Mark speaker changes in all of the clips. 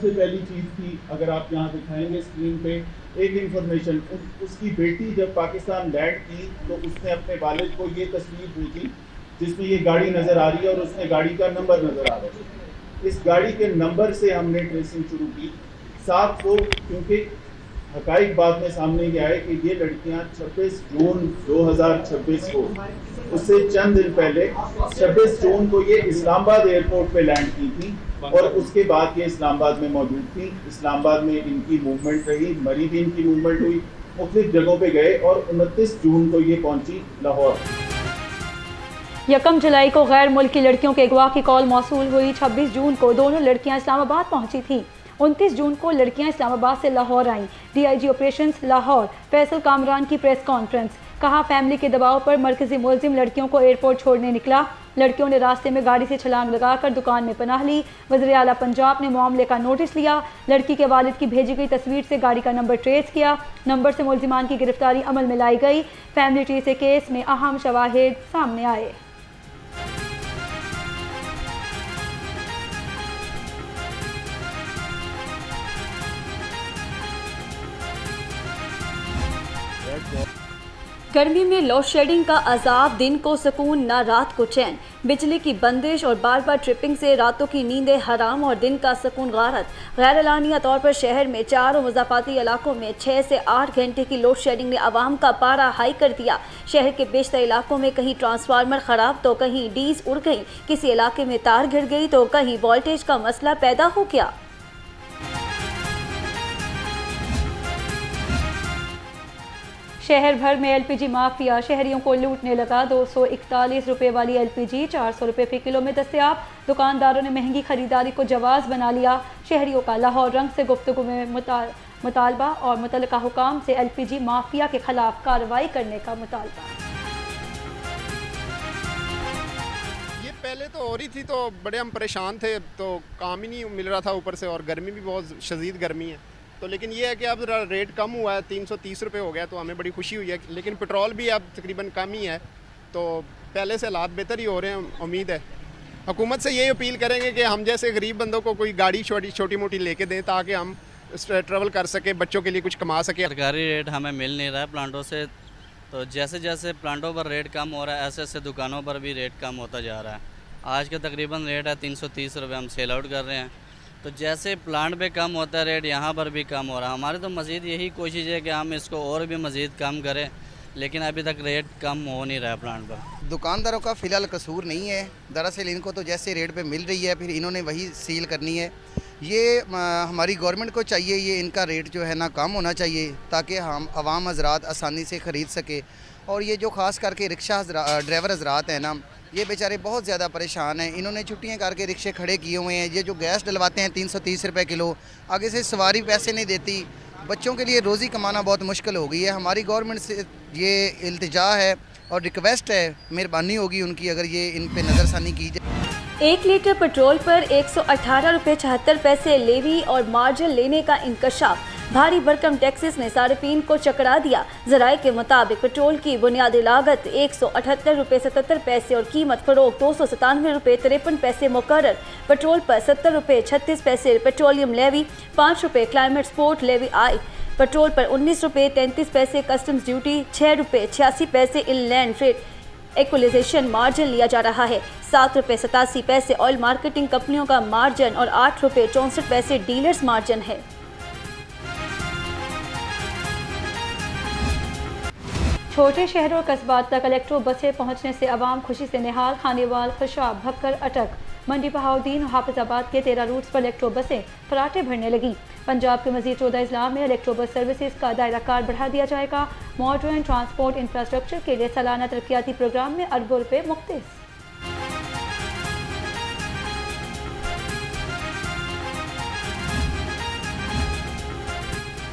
Speaker 1: सबसे पहली चीज़ थी, अगर आप यहाँ दिखाएंगे स्क्रीन पे, एक इंफॉर्मेशन, उसकी बेटी जब पाकिस्तान लैंड की तो उसने अपने वालिद को ये तस्वीर दी थी जिसमें ये गाड़ी नज़र आ रही है और उसमें गाड़ी का नंबर नज़र आ रहा है। इस गाड़ी के नंबर से हमने ट्रेसिंग शुरू की 7 को, क्योंकि हकाइक बाद में सामने ये आए कि ये लड़कियां 26 जून 2026 को, उससे चंद दिन पहले 26 जून को ये इस्लामाबाद एयरपोर्ट पे लैंड की थी और उसके बाद ये इस्लामाबाद में मौजूद थी। इस्लामाबाद में इनकी मूवमेंट रही, मरी भी इनकी मूवमेंट हुई, मुख्तलिफ जगहों पे गए और 29 जून को ये पहुंची लाहौर।
Speaker 2: 1 जुलाई को गैर मुल्की लड़कियों के अगवा की कॉल मौसूल हुई। 26 जून को दोनों लड़कियां इस्लामाबाद पहुंची थी। 29 जून को लड़कियां इस्लामाबाद से लाहौर आईं। DIG ऑपरेशंस लाहौर फैसल कामरान की प्रेस कॉन्फ्रेंस। कहा, फैमिली के दबाव पर मरकजी मुलजिम लड़कियों को एयरपोर्ट छोड़ने निकला। लड़कियों ने रास्ते में गाड़ी से छलांग लगाकर दुकान में पनाह ली। वज़ीर आला पंजाब ने मामले का नोटिस लिया। लड़की के वालिद की भेजी गई तस्वीर से गाड़ी का नंबर ट्रेस किया। नंबर से मुलजिमान की गिरफ्तारी अमल में लाई गई। फैमिली ट्री से केस में अहम शवाहिद सामने आए। गर्मी में लोड शेडिंग का अजाब, दिन को सुकून ना रात को चैन। बिजली की बंदिश और बार बार ट्रिपिंग से रातों की नींदें हराम और दिन का सुकून गारत। गैर एलानिया तौर पर शहर में 4 और मुज़ाफ़ाती इलाकों में 6 से 8 घंटे की लोड शेडिंग ने आवाम का पारा हाई कर दिया। शहर के बेशतर इलाकों में कहीं ट्रांसफार्मर ख़राब तो कहीं डीज उड़ गई, किसी इलाके में तार गिर गई तो कहीं वोल्टेज का मसला पैदा हो गया। शहर भर में LPG माफिया शहरियों को लूटने लगा। 241 रुपये वाली LPG 400 रुपये फी किलो में दस्तयाब। दुकानदारों ने महंगी खरीदारी को जवाज़ बना लिया। शहरियों का लाहौर रंग से गुफ्तगू में मुतालबा और मुतल्लिका हुकाम से LPG माफिया के खिलाफ कार्रवाई करने का मुतालबा।
Speaker 3: ये पहले तो हो रही थी तो बड़े हम परेशान थे, तो काम ही नहीं मिल रहा था ऊपर से, और गर्मी भी बहुत शदीद गर्मी है। तो लेकिन ये है कि अब रेट कम हुआ है, 330 रुपये हो गया, तो हमें बड़ी खुशी हुई है। लेकिन पेट्रोल भी अब तकरीबन कम ही है, तो पहले से हालात बेहतर ही हो रहे हैं। उम्मीद है हुकूमत से यही अपील करेंगे कि हम जैसे गरीब बंदों को कोई गाड़ी छोटी मोटी लेके दें ताकि हम ट्रेवल कर सकें, बच्चों के लिए कुछ कमा सकें।
Speaker 4: सरकारी रेट हमें मिल नहीं रहा है प्लांटों से, तो जैसे जैसे प्लांटों पर रेट कम हो रहा है ऐसे ऐसे दुकानों पर भी रेट कम होता जा रहा है। आज का तकरीबन रेट है 330 रुपये, हम सेल आउट कर रहे हैं। तो जैसे प्लांट पे कम होता है रेट, यहाँ पर भी कम हो रहा है। हमारी तो मज़ीद यही कोशिश है कि हम इसको और भी मज़ीद कम करें, लेकिन अभी तक रेट कम हो नहीं रहा है प्लांट पर।
Speaker 5: दुकानदारों का फ़िलहाल कसूर नहीं है, दरअसल इनको तो जैसे रेट पे मिल रही है फिर इन्होंने वही सील करनी है। ये हमारी गवर्नमेंट को चाहिए, ये इनका रेट जो है ना कम होना चाहिए ताकि हम आवाम हज़रात आसानी से ख़रीद सके। और ये जो ख़ास करके रिक्शा ड्राइवर हज़रात हैं ना, ये बेचारे बहुत ज़्यादा परेशान हैं। इन्होंने छुट्टियां करके रिक्शे खड़े किए हुए हैं। ये जो गैस डलवाते हैं 330 रुपये किलो, आगे से सवारी पैसे नहीं देती। बच्चों के लिए रोज़ी कमाना बहुत मुश्किल हो गई है। हमारी गवर्नमेंट से ये इल्तिजा है और रिक्वेस्ट है, मेहरबानी होगी उनकी अगर ये इन पे नज़रसानी की जाए।
Speaker 2: 1 लीटर पेट्रोल पर 118 रुपये 74 पैसे लेवी और मार्जिन लेने का इंकशाफ। भारी भरकम टैक्सेस ने सार्फिन को चकरा दिया। ज़राए के मुताबिक पेट्रोल की बुनियादी लागत 178 रुपये 77 पैसे और कीमत फ़रोख्त 297 रुपये 53 पैसे मुकर्रर। पेट्रोल पर 70 रुपये 36 पैसे पेट्रोलियम लेवी, 5 रुपये क्लाइमेट स्पोर्ट लेवी आई। पेट्रोल पर 19 रुपये 33 पैसे कस्टम्स ड्यूटी, 6 रुपये 86 पैसे इनलैंड फ्रेट इक्वलाइजेशन मार्जिन लिया जा रहा है। 7 रुपये 87 पैसे ऑयल मार्केटिंग कंपनियों का मार्जिन और 8 रुपये 64 पैसे डीलर्स मार्जिन है। छोटे शहरों और कस्बात तक इलेक्ट्रो बसें पहुंचने से आवाम खुशी से निहाल। खानेवाल, खुशाब, भक्कर, अटक, मंडी बहाउद्दीन और हाफिजाबाद के 13 रूट्स पर इलेक्ट्रो बसें फराटे भरने लगी। पंजाब के मजीद 14 अजला में इलेक्ट्रो बस सर्विसेज का दायरा कार बढ़ा दिया जाएगा। मॉडर्न ट्रांसपोर्ट इंफ्रास्ट्रक्चर के लिए सालाना तरक्याती प्रोग्राम में अरबों रुपये मुख्तस।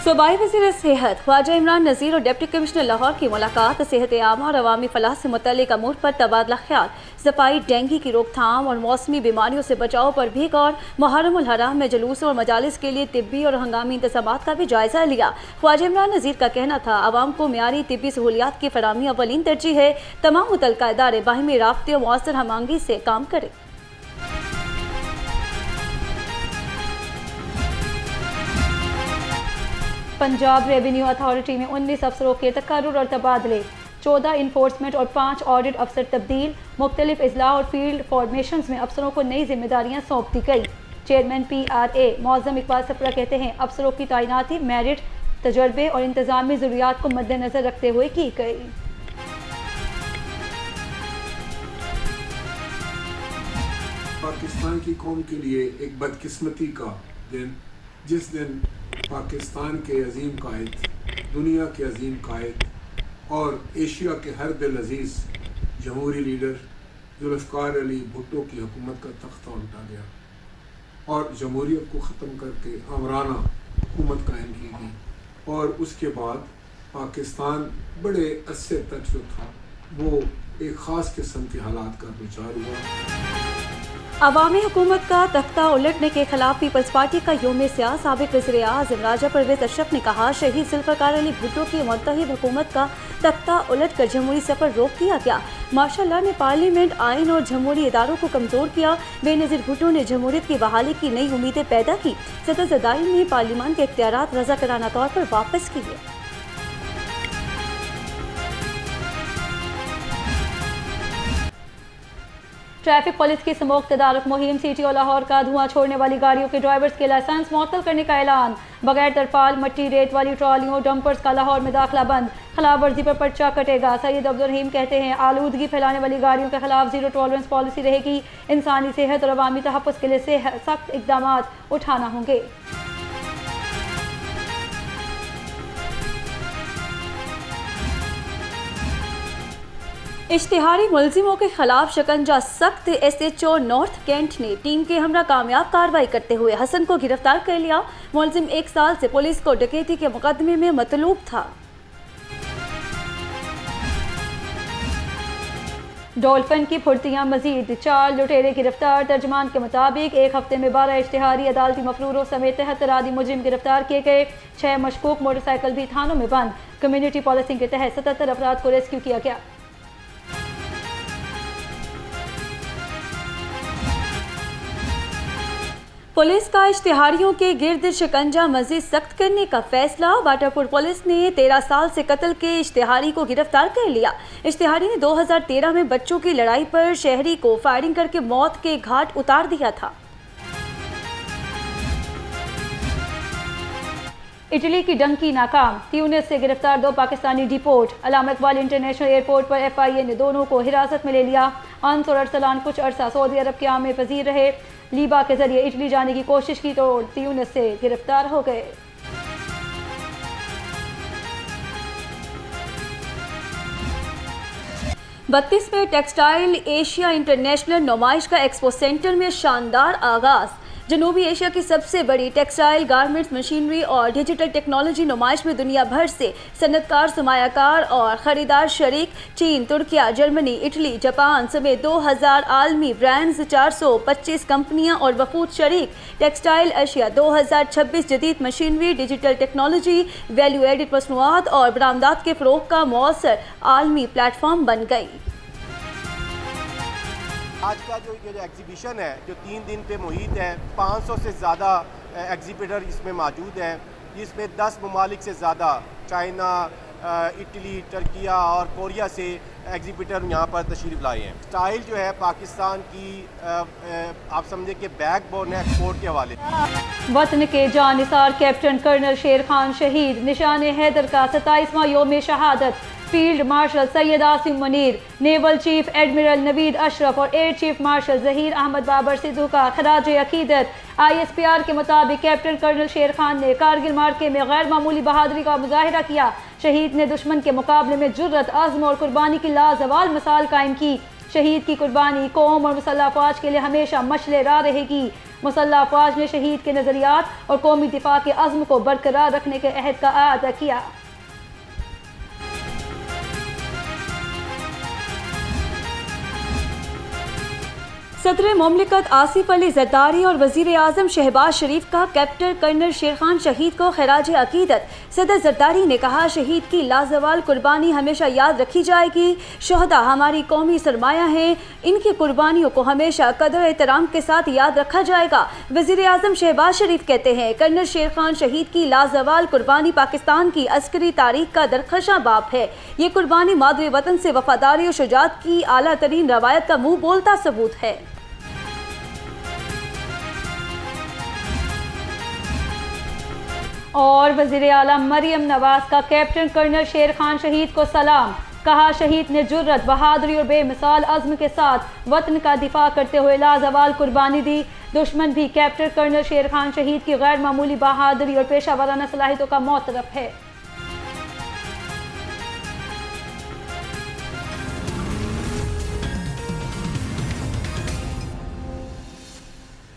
Speaker 2: सूबाई वज़ीर सेहत ख्वाजा इमरान नज़ीर और डिप्टी कमिश्नर लाहौर की मुलाकात। सेहत आमा और अवामी फलाह से मुतल्लिक़ अमूर पर तबादला ख्याल। सफाई, डेंगू की रोकथाम और मौसमी बीमारियों से बचाव पर भी गौर। मुहर्रमुल हराम में जुलूस और मजालिस के लिए तिब्बी और हंगामी इंतज़ामात का भी जायज़ा लिया। ख्वाजा इमरान नज़ीर का कहना था, आवाम को मियारी तिब्बी सहूलियात की फराहमी अव्वलीन तरजीह है। तमाम मुतल्लिका इदारे बाहिमी राब्ते और मौसर हमआहंगी से काम करें। पंजाब रेवेन्यू अथॉरिटी में 19 अफसरों के तकर्रुर और तबादले, 14 इन्फोर्समेंट और 5 ऑडिट अफसर तब्दील। मुख्तलिफ इजला और फील्ड फॉर्मेशंस में अफसरों को नई जिम्मेदारियां सौंप दी गई। चेयरमैन PRA मौज़म इकबाल सप्रा कहते हैं अफसरों की तैनाती मेरिट, तजर्बे और इंतजामी ज़रूरियात को मद्देनज़र रखते हुए की गई।
Speaker 6: पाकिस्तान की कौम के लिए एक बदकिस्मती का दिन, जिस दिन पाकिस्तान के अजीम कायद, दुनिया के अजीम कायद और एशिया के हर दिल अजीज़ जमहूरी लीडर जुल्फ़िकार अली भुट्टो की हुकूमत का तख्ता उल्टा गया और जमहूरियत को ख़त्म करके आमराना हुकूमत कायम की गई। और उसके बाद पाकिस्तान बड़े अरसे तक जो था वो एक ख़ास किस्म के हालात का दुचार हुआ।
Speaker 2: अवामी हुकूमत का तख्ता उलटने के खिलाफ पीपल्स पार्टी का यौम सियाह साबिक़ वज़ीर आज़म राजा परवेज़ अशरफ ने कहा शहीद जुल्फ़िकार अली भुट्टो की मुंतखब हुकूमत का तख्ता उलट कर जमहूरी सफ़र रोक दिया गया। माशाअल्लाह ने पार्लियामेंट, आइन और जमहूरी इदारों को कमज़ोर किया। बेनज़ीर भुट्टो ने जमहूरियत की बहाली की नई उम्मीदें पैदा की। सदर ज़दाइन ने पार्लियामान के इख्तियारात रज़ाकाराना तौर पर वापस किए। ट्रैफिक पुलिस की स्मोक तदारुक मुहिम, सिटी और लाहौर का धुआं छोड़ने वाली गाड़ियों के ड्राइवर्स के लाइसेंस मुअत्तल करने का ऐलान। बगैर तरपाल, मट्टी, रेत वाली ट्रॉलियों, डंपर्स का लाहौर में दाखिला बंद, खिलाफ वर्जी पर पर्चा कटेगा। सैयद अब्दुल रहीम कहते हैं आलूदगी फैलाने वाली गाड़ियों के खिलाफ जीरो टॉलरेंस पॉलिसी रहेगी। इंसानी सेहत और अवामी तहफ़्फ़ुज़ के लिए सख्त इक़दाम उठाना होंगे। इश्तिहारी मुलजिमों के खिलाफ शिकंजा सख्त। SHO नॉर्थ कैंट ने टीम के हमरा कामयाब कार्रवाई करते हुए हसन को गिरफ्तार कर लिया। मुलजिम 1 साल से पुलिस को डकैती के मुकदमे में मतलूब था। डॉल्फिन की फुर्तियां मजीद, 4 लुटेरे गिरफ्तार। तर्जमान के मुताबिक 1 हफ्ते में 12 इश्तिहारी अदालती मफरूरों समेत 73 आदि मुजरिम गिरफ्तार किए गए। 6 मशकूक मोटरसाइकिल भी थानों में बंद। कम्युनिटी पॉलिसिंग के तहत 77 अफराद को रेस्क्यू किया गया। पुलिस का इश्तिहारियों के गिर्द शिकंजा मजीद सख्त करने का फैसला। वाटरपुर पुलिस ने 13 साल से कत्ल के इश्तिहारी को गिरफ्तार कर लिया। इश्तिहारी ने 2013 में बच्चों की लड़ाई पर शहरी को फायरिंग करके मौत के घाट उतार दिया था। इटली की डंकी नाकाम, ट्यूनिस से गिरफ्तार 2 पाकिस्तानी डिपोर्ट। अल्लामा इकबाल इंटरनेशनल एयरपोर्ट पर FIA ने दोनों को हिरासत में ले लिया। अंस और अरसलान कुछ अरसा सऊदी अरब के आम पजीर रहे। लीबा के जरिए इटली जाने की कोशिश की तो ट्यूनिस से गिरफ्तार हो गए। में टेक्सटाइल एशिया इंटरनेशनल नुमाइश का एक्सपो सेंटर में शानदार आगाज। जनूबी एशिया की सबसे बड़ी टेक्सटाइल, गारमेंट्स, मशीनरी और डिजिटल टेक्नोलॉजी नुमाइश में दुनिया भर से सनतकार, सरमायाकार और ख़रीदार शरीक। चीन, तुर्किया, जर्मनी, इटली, जापान समेत 2000 आलमी ब्रांड्स, 425 कंपनियां और वफूद शरीक। टेक्सटाइल एशिया 2026 जदीद machinery, digital technology, value added मसनूआत और बरामदात के फ़रोग़ का मौसर आलमी प्लेटफॉर्म बन गई।
Speaker 7: आज का जो ये एग्जीबिशन है जो 3 दिन पे मुहित है, 500 से ज़्यादा एग्जीबिटर इसमें मौजूद हैं, जिसमें 10 ममालिक से ज़्यादा, चाइना, इटली, टर्किया और कोरिया से एग्जीबिटर यहाँ पर तशरीफ़ लाए हैं। स्टाइल जो है पाकिस्तान की आप समझे कि बैकबोन है एक्सपोर्ट के हवाले।
Speaker 2: वतन के जानिसार कैप्टन कर्नल शेर खान शहीद। निशान हैदर का 27वां यौम शहादत। Field marshal Syed Asim Munir, naval chief admiral Naveed Ashraf और air chief marshal Zaheer Ahmed Babar Sidhu का खराज अकीदत। ISPR के मुताबिक कैप्टन कर्नल शेर खान ने कारगिल मार्के में गैर मामूली बहादुरी का मुजाहिरा किया। शहीद ने दुश्मन के मुकाबले में जुर्रत, अज़्म और कुर्बानी की लाजवाल मिसाल कायम की। शहीद की कुर्बानी कौम और मुसल्लह अफवाज के लिए हमेशा मशले राह रहेगी। मुसल्लह अफवाज ने शहीद के नज़रियात और कौमी दिफा के अज़्म को बरकरार रखने के अहद का अदा किया। सदर मुमलिकत आसिफ अली जरदारी और वज़ीर आज़म शहबाज शरीफ का कैप्टन कर्नल शेर खान शहीद को खराज अकीदत। सदर जरदारी ने कहा, शहीद की लाजवाल कुर्बानी हमेशा याद रखी जाएगी। शहदा हमारी कौमी सरमाया हैं, इनकी कुर्बानियों को हमेशा कदर एहतराम के साथ याद रखा जाएगा। वज़ीर आज़म शहबाज शरीफ कहते हैं, कर्नल शेर खान शहीद की लाजवाल कुर्बानी पाकिस्तान की अस्करी तारीख का दरखशां बाप है। ये कुर्बानी मादरे वतन से वफादारी और शुजाअत की आला तरीन रवायत का मुंह बोलता सबूत है। और वज़ीर आला मरियम नवाज का कैप्टन कर्नल शेर खान शहीद को सलाम। कहा, शहीद ने जुर्रत, बहादुरी और बेमिसाल अज़्म के साथ वतन का दिफा करते हुए लाजवाल कुर्बानी दी। दुश्मन भी कैप्टन कर्नल शेर खान शहीद की गैर मामूली बहादुरी और पेशा वाराना सलाहियतों का मोतरफ है।